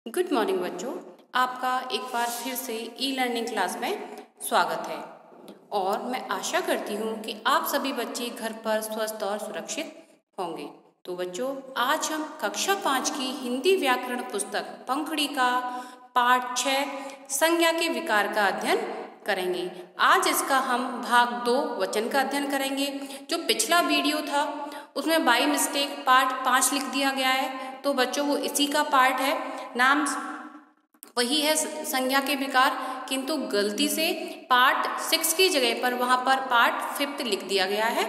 Good morning बच्चों, आपका एक बार फिर से ई लर्निंग क्लास में स्वागत है। और मैं आशा करती हूँ कि आप सभी बच्चे घर पर स्वस्थ और सुरक्षित होंगे। तो बच्चों, आज हम कक्षा 5 की हिंदी व्याकरण पुस्तक पंखुड़ी का पाठ 6 संज्ञा के विकार का अध्ययन करेंगे। आज इसका हम भाग 2 वचन का अध्ययन करेंगे। जो पिछला वीडियो था उसमें बाई मिस्टेक पार्ट 5 लिख दिया गया है, तो बच्चों वो इसी का पार्ट है। नाम वही है संज्ञा के विकार, किंतु गलती से पार्ट 6 की जगह पर वहाँ पर पार्ट 5 लिख दिया गया है।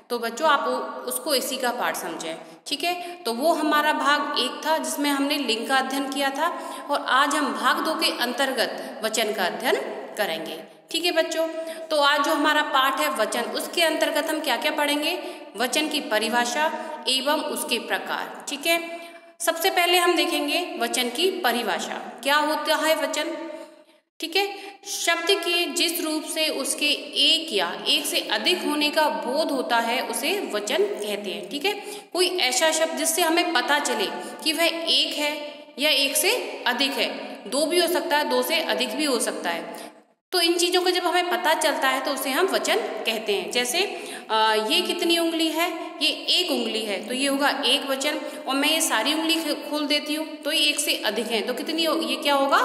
तो बच्चों आप उसको इसी का पार्ट समझें, ठीक है। तो वो हमारा भाग 1 था जिसमें हमने लिंग का अध्ययन किया था, और आज हम भाग 2 के अंतर्गत वचन का अध्ययन करेंगे, ठीक है बच्चों। तो आज जो हमारा पाठ है वचन, उसके अंतर्गत हम क्या क्या पढ़ेंगे? वचन की परिभाषा एवं उसके प्रकार, ठीक है। सबसे पहले हम देखेंगे वचन की परिभाषा। क्या होता है वचन? ठीक है, शब्द के जिस रूप से उसके एक या एक से अधिक होने का बोध होता है उसे वचन कहते हैं, ठीक है। कोई ऐसा शब्द जिससे हमें पता चले कि वह एक है या एक से अधिक है, दो भी हो सकता है, दो से अधिक भी हो सकता है। तो इन चीज़ों का जब हमें पता चलता है तो उसे हम वचन कहते हैं। जैसे ये कितनी उंगली है? ये एक उंगली है, तो ये होगा एक वचन। और मैं ये सारी उंगली खोल देती हूँ तो ये एक से अधिक है, तो कितनी ये क्या होगा?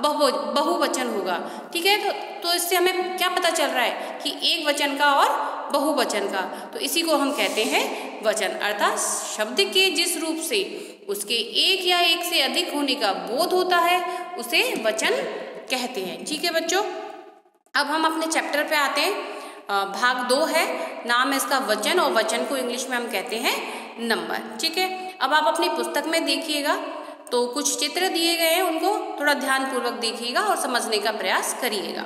बहुवचन होगा, ठीक है। तो इससे हमें क्या पता चल रहा है कि एक वचन का और बहुवचन का, तो इसी को हम कहते हैं वचन। अर्थात शब्द के जिस रूप से उसके एक या एक से अधिक होने का बोध होता है उसे वचन कहते हैं, ठीक है बच्चों। अब हम अपने चैप्टर पे आते हैं। भाग 2 है, नाम है इसका वचन, और वचन को इंग्लिश में हम कहते हैं नंबर, ठीक है। अब आप अपनी पुस्तक में देखिएगा तो कुछ चित्र दिए गए हैं, उनको थोड़ा ध्यानपूर्वक देखिएगा और समझने का प्रयास करिएगा।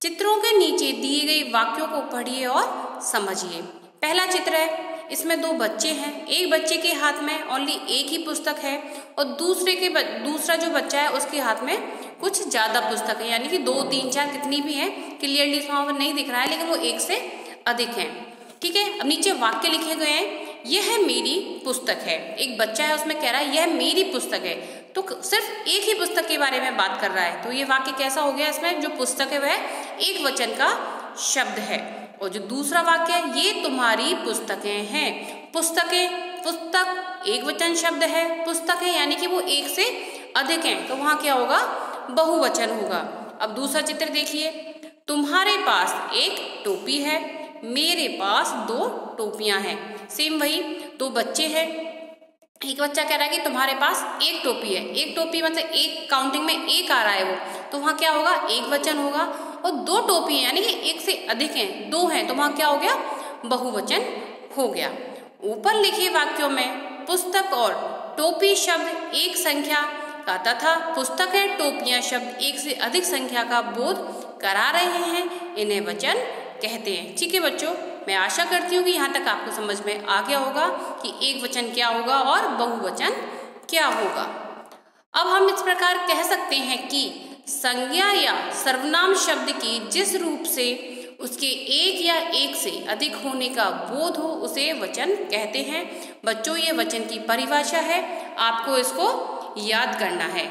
चित्रों के नीचे दिए गए वाक्यों को पढ़िए और समझिए। पहला चित्र है, इसमें 2 बच्चे हैं। एक बच्चे के हाथ में ओनली एक ही पुस्तक है, और दूसरा जो बच्चा है उसके हाथ में कुछ ज़्यादा पुस्तक है, यानी कि 2, 3, 4 कितनी भी हैं, क्लियरली वहाँ पर नहीं दिख रहा है, लेकिन वो एक से अधिक हैं, ठीक है। अब नीचे वाक्य लिखे गए हैं, यह मेरी पुस्तक है। एक बच्चा है, उसमें कह रहा है यह मेरी पुस्तक है, तो सिर्फ एक ही पुस्तक के बारे में बात कर रहा है। तो ये वाक्य कैसा हो गया? इसमें जो पुस्तक है वह एक वचन का शब्द है। और जो दूसरा वाक्य है, ये तुम्हारी पुस्तकें हैं। पुस्तक एक वचन शब्द है, पुस्तक है यानी कि वो एक से अधिक हैं, तो वहाँ क्या होगा? बहुवचन होगा। अब दूसरा चित्र देखिए, तुम्हारे पास एक टोपी है, मेरे पास 2 टोपियां हैं। सेम वही, 2 बच्चे हैं। एक बच्चा कह रहा है कि तुम्हारे पास एक टोपी है। एक टोपी मतलब एक काउंटिंग में एक आ रहा है वो, तो वहाँ क्या होगा? एक वचन होगा। और 2 टोपी है यानी कि एक से अधिक हैं, 2 हैं, तो वहाँ क्या हो गया? बहुवचन हो गया। ऊपर लिखे वाक्यों में पुस्तक और टोपी शब्द एक संख्या का तथा पुस्तक है टोपियां शब्द एक से अधिक संख्या का बोध करा रहे हैं, इन्हें वचन कहते हैं, ठीक है बच्चों। मैं आशा करती हूँ कि यहाँ तक आपको समझ में आ गया होगा कि एक वचन क्या होगा और बहुवचन क्या होगा। अब हम इस प्रकार कह सकते हैं कि संज्ञा या सर्वनाम शब्द की जिस रूप से उसके एक या एक से अधिक होने का बोध हो उसे वचन कहते हैं। बच्चों, ये वचन की परिभाषा है, आपको इसको याद करना है,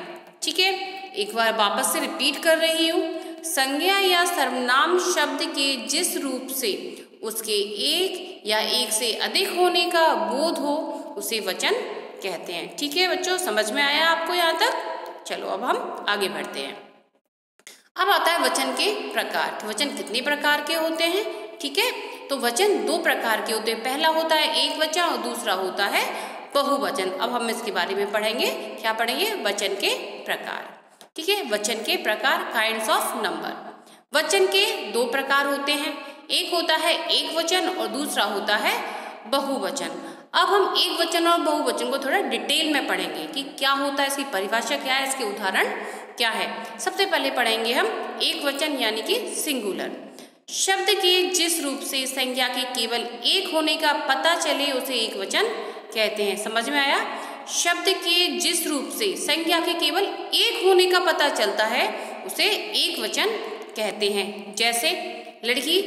ठीक है। एक बार वापस से रिपीट कर रही हूँ, संज्ञा या सर्वनाम शब्द के जिस रूप से उसके एक या एक से अधिक होने का बोध हो उसे वचन कहते हैं, ठीक है बच्चों। समझ में आया आपको यहाँ तक? चलो अब हम आगे बढ़ते हैं। अब आता है वचन के प्रकार। तो वचन कितने प्रकार के होते हैं? ठीक है, तो वचन 2 प्रकार के होते हैं। पहला होता है एक वचन और दूसरा होता है बहुवचन। अब हम इसके बारे में पढ़ेंगे। क्या पढ़ेंगे? वचन के प्रकार, ठीक है। वचन के प्रकार, काइंड्स ऑफ नंबर। वचन के 2 प्रकार होते हैं, एक होता है एक वचन और दूसरा होता है बहुवचन। अब हम एक वचन और बहुवचन को थोड़ा डिटेल में पढ़ेंगे कि क्या होता है, इसकी परिभाषा क्या है, इसके उदाहरण क्या है। सबसे पहले पढ़ेंगे हम एक वचन यानी कि सिंगुलर। शब्द के जिस रूप से संज्ञा के केवल एक होने का पता चले उसे एक वचन कहते हैं। समझ में आया? शब्द के जिस रूप से संज्ञा के केवल एक होने का पता चलता है उसे एक वचन कहते हैं। जैसे लड़की,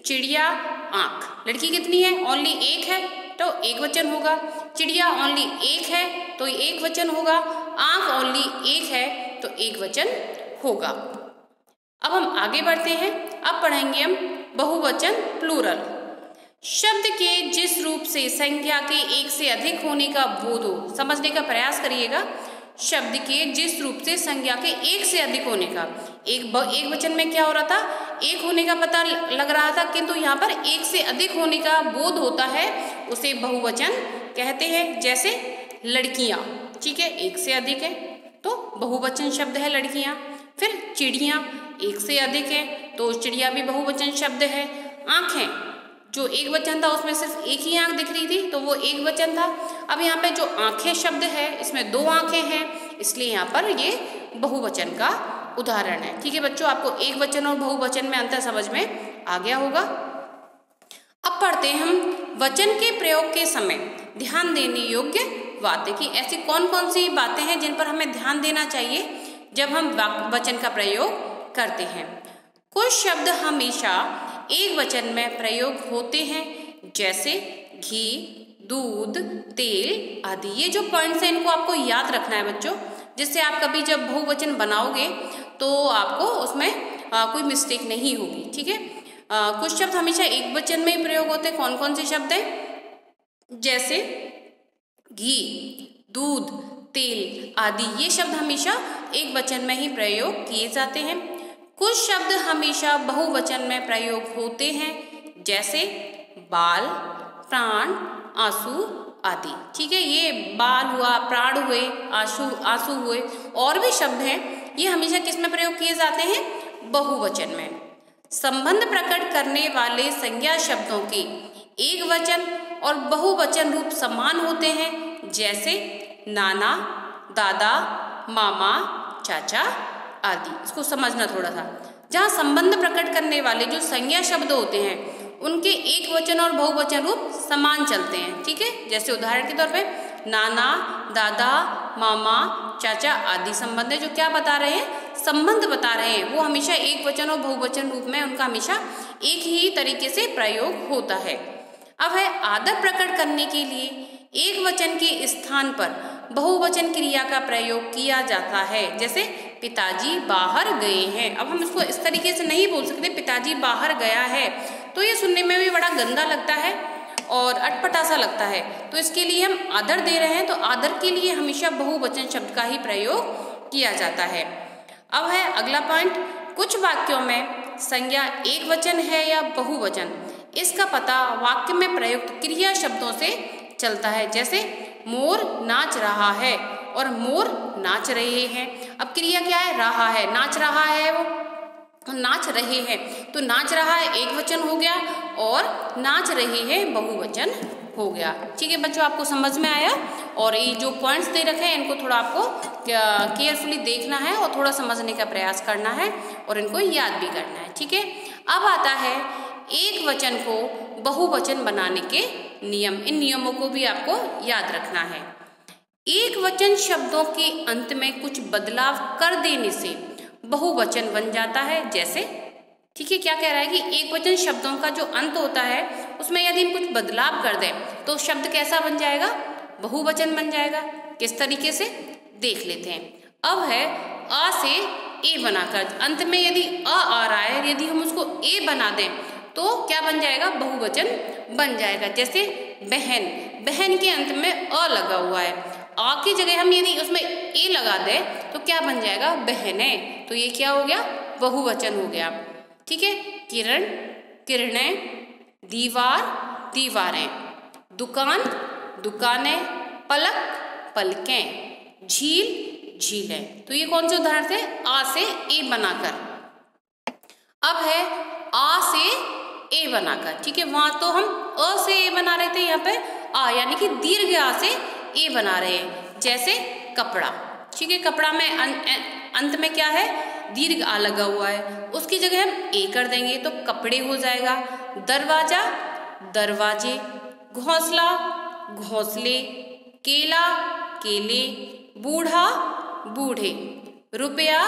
चिड़िया, आँख। लड़की कितनी है? ओनली एक है, तो एक वचन होगा। चिड़िया ओनली एक है, तो एक वचन होगा, आंख ओनली एक है तो एक वचन होगा। अब हम आगे बढ़ते हैं। अब पढ़ेंगे हम बहुवचन प्लूरल। शब्द के जिस रूप से संख्या के एक से अधिक होने का बोध हो, समझने का प्रयास करिएगा। शब्द के जिस रूप से संख्या के एक से अधिक होने का, एक वचन में क्या हो रहा था, एक होने का पता लग रहा था, किंतु यहाँ पर एक से अधिक होने का बोध होता है, उसे बहुवचन कहते हैं। जैसे लड़कियाँ, ठीक है, एक से अधिक है तो बहुवचन शब्द है लड़कियाँ। फिर चिड़िया, एक से अधिक है तो चिड़िया भी बहुवचन शब्द है। आँखें, जो एक वचन था उसमें सिर्फ एक ही आंख दिख रही थी तो वो एक वचन था। अब यहाँ पे जो आंखें शब्द है इसमें दो आंखें हैं, इसलिए यहाँ पर ये बहुवचन का उदाहरण है। ठीक है बच्चों, आपको एक वचन और बहुवचन में अंतर समझ में आ गया होगा। अब पढ़ते हैं हम वचन के प्रयोग के समय ध्यान देने योग्य बातें कि ऐसी कौन कौन सी बातें हैं जिन पर हमें ध्यान देना चाहिए जब हम वचन का प्रयोग करते हैं। कुछ शब्द हमेशा एक वचन में प्रयोग होते हैं, जैसे घी, दूध, तेल आदि। ये जो पॉइंट्स हैं इनको आपको याद रखना है बच्चों, जिससे आप कभी जब बहुवचन बनाओगे तो आपको उसमें कोई मिस्टेक नहीं होगी। ठीक है, कुछ शब्द हमेशा एक वचन में ही प्रयोग होते हैं। कौन कौन से शब्द हैं? जैसे घी, दूध, तेल आदि, ये शब्द हमेशा एक वचन में ही प्रयोग किए जाते हैं। कुछ शब्द हमेशा बहुवचन में प्रयोग होते हैं, जैसे बाल, प्राण, आंसू आदि। ठीक है, ये बाल हुआ, प्राण हुए, आंसू हुए, और भी शब्द हैं, ये हमेशा किस में प्रयोग किए जाते हैं? बहुवचन में। संबंध प्रकट करने वाले संज्ञा शब्दों के एक वचन और बहुवचन रूप समान होते हैं, जैसे नाना, दादा, मामा, चाचा आदि। इसको समझना थोड़ा सा। जहाँ संबंध प्रकट करने वाले जो संज्ञा शब्द होते हैं उनके एक वचन और बहुवचन रूप समान चलते हैं। ठीक है, जैसे उदाहरण के तौर पे नाना, दादा, मामा, चाचा आदि संबंध है जो क्या बता रहे हैं? संबंध बता रहे हैं। वो हमेशा एक वचन और बहुवचन रूप में उनका हमेशा एक ही तरीके से प्रयोग होता है। अब है आदर प्रकट करने के लिए एक वचन के स्थान पर बहुवचन क्रिया का प्रयोग किया जाता है, जैसे पिताजी बाहर गए हैं। अब हम इसको इस तरीके से नहीं बोल सकते पिताजी बाहर गया है, तो ये सुनने में भी बड़ा गंदा लगता है और अटपटा सा लगता है। तो इसके लिए हम आदर दे रहे हैं, तो आदर के लिए हमेशा बहुवचन शब्द का ही प्रयोग किया जाता है। अब है अगला पॉइंट, कुछ वाक्यों में संज्ञा एक वचन है या बहुवचन, इसका पता वाक्य में प्रयुक्त क्रिया शब्दों से चलता है। जैसे मोर नाच रहा है और मोर नाच रहे हैं। अब क्रिया क्या है? रहा है, नाच रहा है, वो नाच रहे हैं, तो नाच रहा है एक वचन हो गया और नाच रहे हैं बहुवचन हो गया। ठीक है बच्चों, आपको समझ में आया? और ये जो पॉइंट्स दे रखे हैं इनको थोड़ा आपको केयरफुली देखना है और थोड़ा समझने का प्रयास करना है और इनको याद भी करना है। ठीक है, अब आता है एक वचन को बहुवचन बनाने के नियम। इन नियमों को भी आपको याद रखना है। एक वचन शब्दों के अंत में कुछ बदलाव कर देने से बहुवचन बन जाता है। जैसे, ठीक है, क्या कह रहा है कि एक वचन शब्दों का जो अंत होता है उसमें यदि हम कुछ बदलाव कर दें तो शब्द कैसा बन जाएगा? बहुवचन बन जाएगा। किस तरीके से देख लेते हैं। अब है आ से ए बनाकर, अंत में यदि आ रहा है, यदि हम उसको ए बना दें तो क्या बन जाएगा? बहुवचन बन जाएगा। जैसे बहन, बहन के अंत में अ लगा हुआ है, आ की जगह हम यदि उसमें ए लगा दें तो क्या बन जाएगा? बहनें। तो ये क्या हो गया? बहुवचन हो गया। ठीक है, किरण, किरणें, दीवार, दीवारें, दुकान, दुकानें, पलक, पलकें, झील, झीलें। तो ये कौन से उदाहरण थे? आ से ए बनाकर। अब है आ से ए बनाकर। ठीक है, वहां तो हम अ से ए बना रहे थे, यहाँ पे आ यानी कि दीर्घ आ से ए बना रहे हैं। जैसे कपड़ा, ठीक है, कपड़ा में अंत में क्या है? दीर्घ आ लगा हुआ है, उसकी जगह हम ए कर देंगे तो कपड़े हो जाएगा। दरवाजा, दरवाजे, घोंसला, घोंसले, केला, केले, बूढ़ा, बूढ़े, रुपया,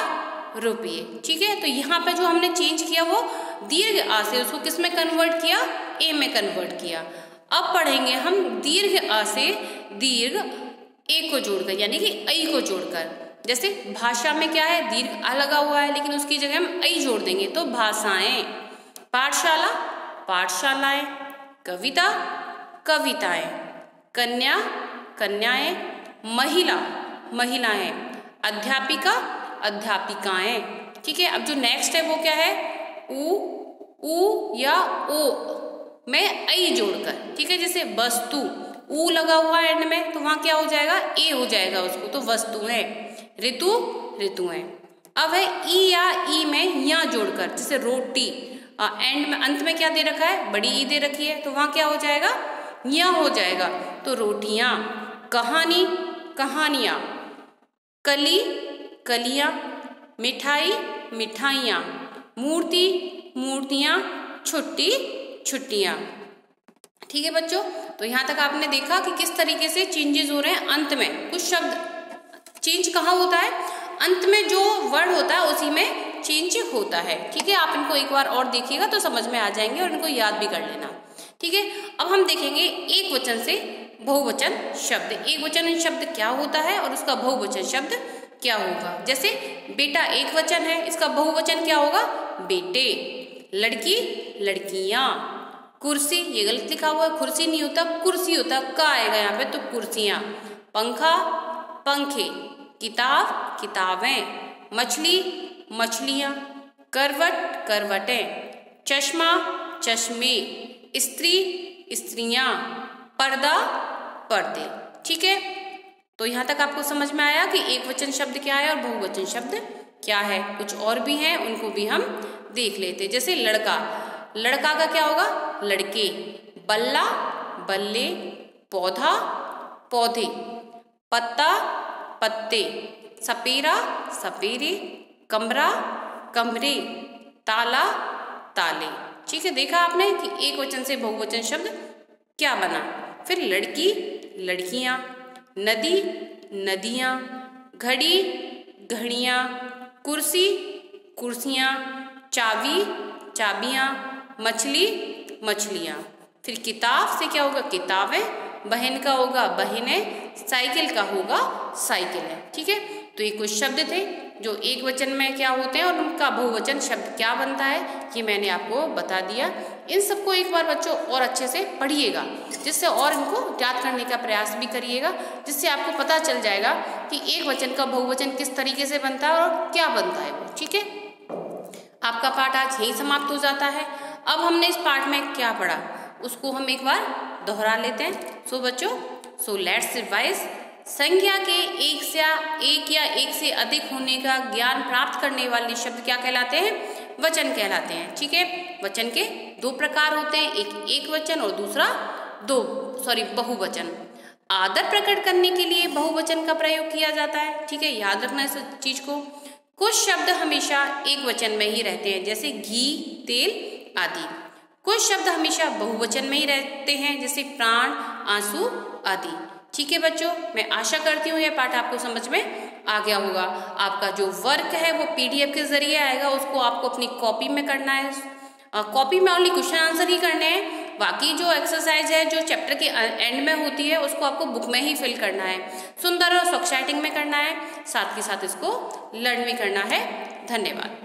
रुपये। ठीक है, तो यहाँ पे जो हमने चेंज किया वो दीर्घ आ से उसको किस में कन्वर्ट किया? ए में कन्वर्ट किया। अब पढ़ेंगे हम दीर्घ आ से दीर्घ ए को जोड़कर, यानी कि ऐ को जोड़कर। जैसे भाषा में क्या है, दीर्घ आ लगा हुआ है, लेकिन उसकी जगह हम ऐ जोड़ देंगे तो भाषाएं। पाठशाला, पाठशालाएं। कविता, कविताएं। कन्या, कन्याएं। महिला, महिलाएं। अध्यापिका, अध्यापिकाएं। ठीक है, अब जो नेक्स्ट है वो क्या है, उ या ओ में ऐ जोड़कर। ठीक है, जैसे वस्तु, ऊ लगा हुआ है एंड में, तो वहां क्या हो जाएगा, ए हो जाएगा उसको, तो वस्तुएं। ऋतु, ऋतुएं। अब है ई या ई में या जोड़कर, जैसे रोटी, एंड में अंत में क्या दे रखा है, बड़ी ई दे रखी है, तो वहां क्या हो जाएगा, या हो जाएगा, तो रोटियां। कहानी, कहानियां। कली, कलियां। मिठाई, मिठाइयां। मूर्ति, मूर्तियां। छुट्टी, छुट्टियां। ठीक है बच्चों, तो यहाँ तक आपने देखा कि किस तरीके से चेंजेस हो रहे हैं अंत में। कुछ शब्द चेंज कहाँ होता है, अंत में जो वर्ड होता है उसी में चेंज होता है। ठीक है, आप इनको एक बार और देखिएगा तो समझ में आ जाएंगे और इनको याद भी कर लेना। ठीक है, अब हम देखेंगे एक वचन से बहुवचन शब्द। एक वचन शब्द क्या होता है और उसका बहुवचन शब्द क्या होगा। जैसे बेटा एक वचन है, इसका बहुवचन क्या होगा, बेटे। लड़की, लड़कियां। कुर्सी, ये गलत लिखा हुआ है, कुर्सी नहीं होता, कुर्सी होता, का आएगा यहाँ पे, तो कुर्सियां। पंखा, पंखे। किताब, किताबें। मछली, मछलियां। करवट, करवटें। चश्मा, चश्मे। स्त्री, स्त्रियां। पर्दा, पर्दे। ठीक है, तो यहाँ तक आपको समझ में आया कि एक वचन शब्द क्या है और बहुवचन शब्द क्या है। कुछ और भी हैं, उनको भी हम देख लेते। जैसे लड़का, लड़का का क्या होगा, लड़के। बल्ला, बल्ले। पौधा, पौधे। पत्ता, पत्ते। सपेरा, सपेरे। कमरा, कमरे। ताला, ताले। ठीक है, देखा आपने कि एक वचन से बहुवचन शब्द क्या बना। फिर लड़की, लड़कियां। नदी, नदियां। घड़ी, घड़ियां। कुर्सी, कुर्सियां। चाबी, चाबियां। मछली, मछलियां। फिर किताब से क्या होगा, किताबें। बहन का होगा बहनें। साइकिल का होगा साइकिलें। ठीक है, तो ये कुछ शब्द थे जो एक वचन में क्या होते हैं और उनका बहुवचन शब्द क्या बनता है, ये मैंने आपको बता दिया। इन सबको एक बार बच्चों और अच्छे से पढ़िएगा, जिससे और इनको याद करने का प्रयास भी करिएगा, जिससे आपको पता चल जाएगा कि एक वचन का बहुवचन किस तरीके से बनता है और क्या बनता है वो। ठीक है, आपका पाठ आज यही समाप्त हो जाता है। अब हमने इस पाठ में क्या पढ़ा उसको हम एक बार दोहरा लेते हैं। सो बच्चों, सो लेट्स रिवाइज। संख्या के एक या एक से अधिक होने का ज्ञान प्राप्त करने वाले शब्द क्या कहलाते हैं, वचन कहलाते हैं। ठीक है, वचन के दो प्रकार होते हैं, एक वचन और दूसरा बहुवचन। आदर प्रकट करने के लिए बहुवचन का प्रयोग किया जाता है। ठीक है, याद रखना इस चीज को। कुछ शब्द हमेशा एक वचन में ही रहते हैं, जैसे घी, तेल आदि। कुछ शब्द हमेशा बहुवचन में ही रहते हैं, जैसे प्राण, आंसू आदि। ठीक है बच्चों, मैं आशा करती हूँ यह पाठ आपको समझ में आ गया होगा। आपका जो वर्क है वो PDF के जरिए आएगा, उसको आपको अपनी कॉपी में करना है। कॉपी में ओनली क्वेश्चन आंसर ही करने हैं, बाकी जो एक्सरसाइज है जो चैप्टर के एंड में होती है उसको आपको बुक में ही फिल करना है। सुंदर और स्वच्छ राइटिंग में करना है, साथ ही साथ इसको लर्न भी करना है। धन्यवाद।